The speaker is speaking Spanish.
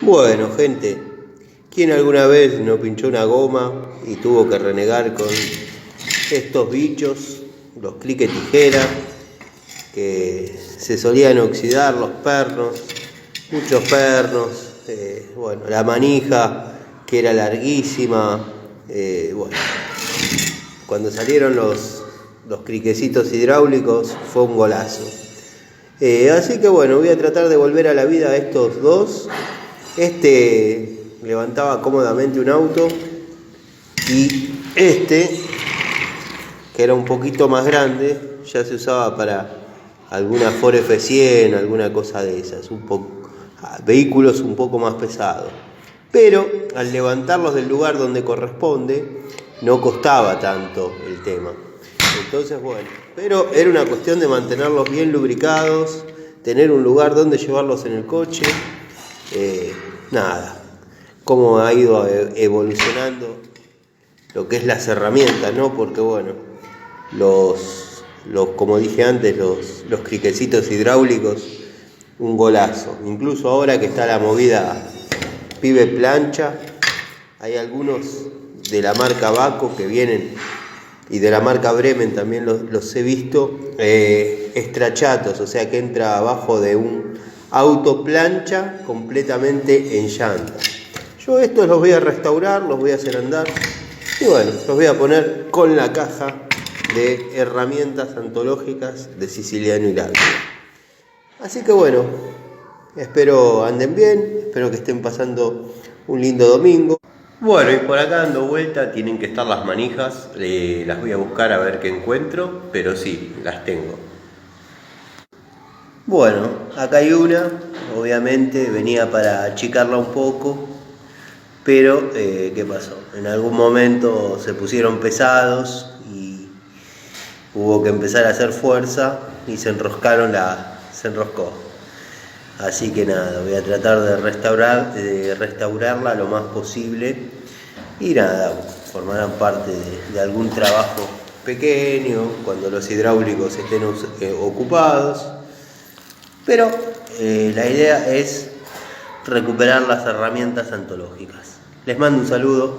Bueno, gente, ¿quién alguna vez no pinchó una goma y tuvo que renegar con estos bichos, los clique tijera, que se solían oxidar los pernos, muchos pernos, bueno, la manija que era larguísima, bueno, cuando salieron los cliquecitos hidráulicos fue un golazo. Así que bueno, voy a tratar de volver a la vida a estos dos. Este levantaba cómodamente un auto y este, que era un poquito más grande, ya se usaba para alguna Ford F100, alguna cosa de esas, vehículos un poco más pesados. Pero al levantarlos del lugar donde corresponde, no costaba tanto el tema. Entonces, bueno, pero era una cuestión de mantenerlos bien lubricados, tener un lugar donde llevarlos en el coche. Nada, cómo ha ido evolucionando lo que es las herramientas, ¿no? Porque bueno, como dije antes, los criquecitos hidráulicos, un golazo. Incluso ahora que está la movida pibe plancha, hay algunos de la marca Baco que vienen, y de la marca Bremen también los he visto, estrachatos, o sea que entra abajo de un auto plancha completamente en llanta. Yo estos los voy a restaurar, los voy a hacer andar y bueno, los voy a poner con la caja de herramientas antológicas de Siciliano Hilario. Así que bueno, espero anden bien, espero que estén pasando un lindo domingo. Bueno, y por acá dando vuelta tienen que estar las manijas, las voy a buscar a ver qué encuentro, pero sí, las tengo. Bueno, acá hay una, obviamente venía para achicarla un poco, pero ¿qué pasó? En algún momento se pusieron pesados y hubo que empezar a hacer fuerza y se enroscó. Así que nada, voy a tratar de restaurarla lo más posible y nada, formarán parte de algún trabajo pequeño cuando los hidráulicos estén ocupados. Pero la idea es recuperar las herramientas antológicas. Les mando un saludo.